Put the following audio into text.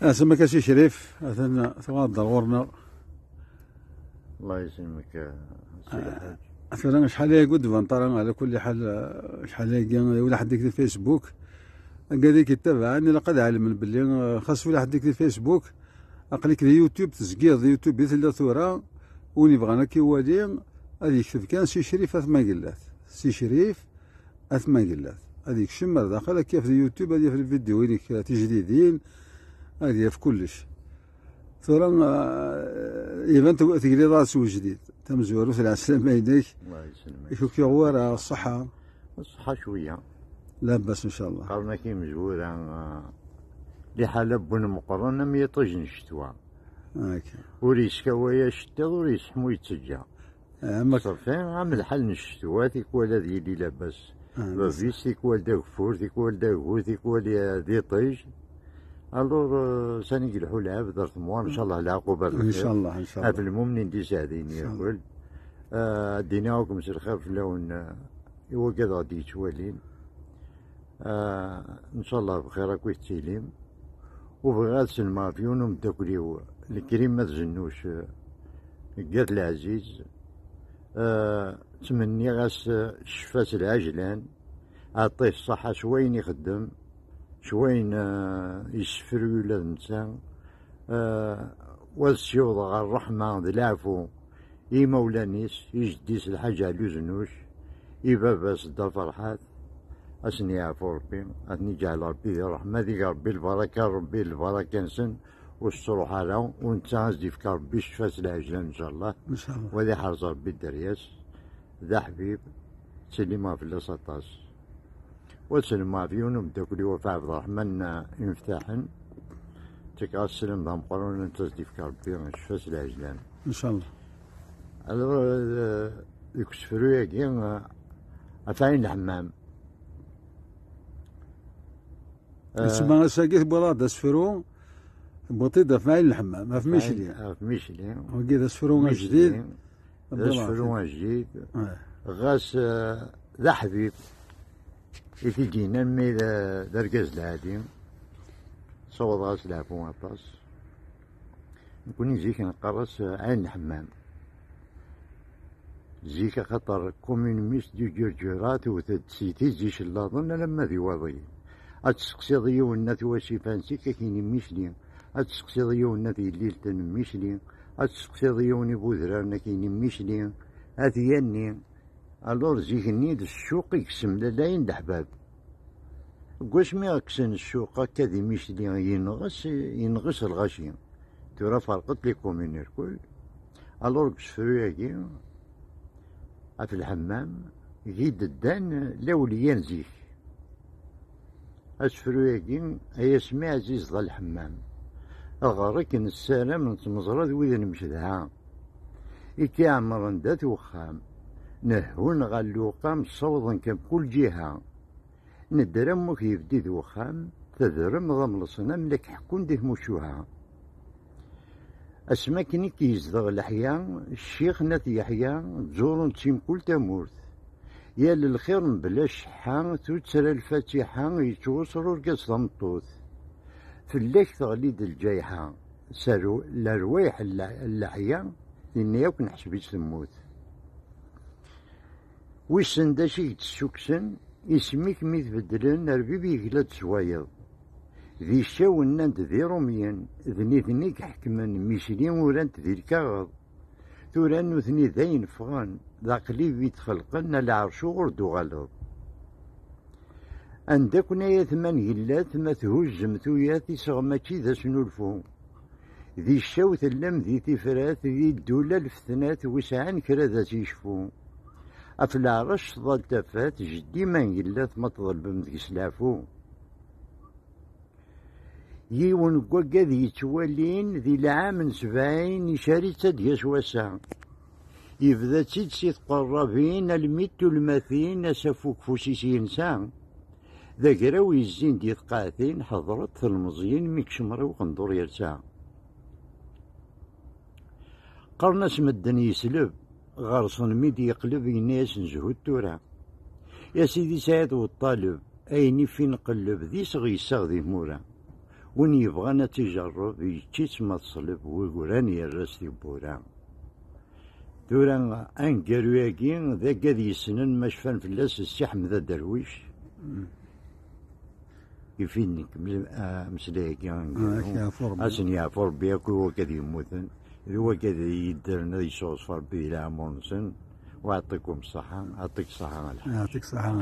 اسمك سي شريف اثنا تغادر غورنا. الله يسلمك سي الحاج. مثلا شحال يقعد فانطرا على كل حال، شحال ولا حد يكتب فيسبوك قال يتابعني لقد علم باللي خاص ولا حد يكتب فيسبوك اقليك دي يوتيوب تسقيض يوتيوب ثلاثة ثورة وني بغانا كيوالي غادي يكتب كان سي شريف اثما قلات سي شريف اثما قلات هذيك شمر داخل كيف في يوتيوب هذه في الفيديو وينك تجديدين هذه في كلش ثورة ايفان تقري راسو جديد تمزور في العسلامة يديك. الله يسلمك. يشوف يغور الصحة. الصحة شوية لاباس ان شاء الله. قالنا كي مزورة لحالة بن مقرنة ميطج نشتوا هاكا وريس كوايا شتا وريس حمو يتسجى صافي عامل الحل نشتوا تيكوال هذه اللي لاباس بافيس تيكوال دا غفور تيكوال دا غور تيكوال دي طيج الور ساني يلحو العاب دار ثموان ان شاء الله العقوبة ان شاء الله ان شاء الله. في المؤمنين دي ساعدين ياكل ديناكم سير خير في اللون يوقد غادي يتوالين ان شاء الله بخير كويس تيليم وبغات سلمى فيون مداكليو الكريم ما تجنوش قاد العزيز تمني غاس شفات العجلان عطيه الصحة شوين يخدم شوين يسفر ولاد نسا والسيوض غير الرحمة ذي العفو مولانيس يجديس الحاجة على زنوش باباس دا فرحات أسني يعفو ربي أثني جعل ربي الرحمة ذيك ربي البركة ربي البركة نسن والصروح على ونتاز ديفك ربي شفاس العجلان إن شاء الله ان شاء الله. وذي حرز ربي الدرياس ذا حبيب تسليما في اللاسطاس وتسلما فيون مداكلي وفاء عبد الرحمن انفتاحا تكا السلام ذا مقرون نتاز ديفك ربي شفاس العجلان ان شاء الله. alors ذيك السفروية كي أفعين الحمام تسمى ساقيت بلاد اسفرو بوطيدة في عين الحمام ما في ميشلي. في ميشلي وكي اسفرو جديد اسفرو جديد غاس ذا حبيب في جينا مي ذا ركاز العادي صوت غاس لعبو عطاس نكون زيك نقرص عين الحمام زيك خاطر كومينميست ديو جرجرات وتسيتي زيش اللاظن لما ذي وضي أتسقسي ضيو الناس واشي فانسي كاين ميشلي أتسقسي ضيو الناس الليل تن ميشلي أتسقسي ضيو نبوذران كاين ميشلي أثياني ألور زيكني السوق يكسم لاين الحباب واش مي أكسن السوق كذي ميشلي ينغس الغاشي ترى فرقت لي كومينير كل ألور كسفروياكي في الحمام جيد الدان لوليان زيك أسفروياكي أيا سمي عزيز ذا الحمام أغارك السلام نتمزرد وإذا نمشدها إكي عمرن دات وخام نهون غالوقام صوضا كم كل جهة ندرم كيف ديد وخام تذرم ضمن صنم لك حكون ديه مشوها أسماكني كيزدغ الأحياء الشيخ نات يحيى تزورون تيم كل تمورت يا للخير بلاش حان تسرى الفاتحة يتوصلوا رقص ضمطوث فلاك تغليد الجايحة سارو الروايح اللحية لأن يكون حسبي تموت ويسن داشي تسوكسن اسميك ميت بدلن ربيبي غلاد سوايض ذي الشاو الناند ذي روميان ذنيك حكمن ميشلين ورانت ذي الكاغض ثوران وثني ذاين فغان ذا قليب يتخلقن العرش غردو غلط عندكنا يا ثمان هلات ما تهجم ثويات يسغماتشي ذا سنولفو ذي الشاو ثلم ذي تفرات ذي الدولة الفتنات وسعان كرا ذا تيشفو أفلعرش ظل تفات جدي من هلات ما تظلب مذي سلافو يون قوكا ذي يتوالين ذي العام 70 يشاري تدياس واسع يبدا تيد قرابين الميت والماثين اسافوك فوسيس ينسى ذا قراوي الزين ديال قاثين حضرت في المزيين ميك شمري وقندور يرسى قرناس مدن يسلب غرصن ميدي يقلب يناس نزهو التورا يا سيدي سعيد والطالب ايني فين نقلب ذي صغي يساغ ذي مورا وين يبغى تجرب يتشيس ما تصلب ويقولان يرس تيبورا دورا انقرو ياكي ذاك قد يسنن ما شفان فلاس السي حمد درويش يفيدنك مسلاكي اسن يعفو ربي ياكل وكاد يموتن هو كذا يدرنا يصوص في ربي الى عمر نسن ويعطيكم الصحة يعطيك الصحة يعطيك الصحة.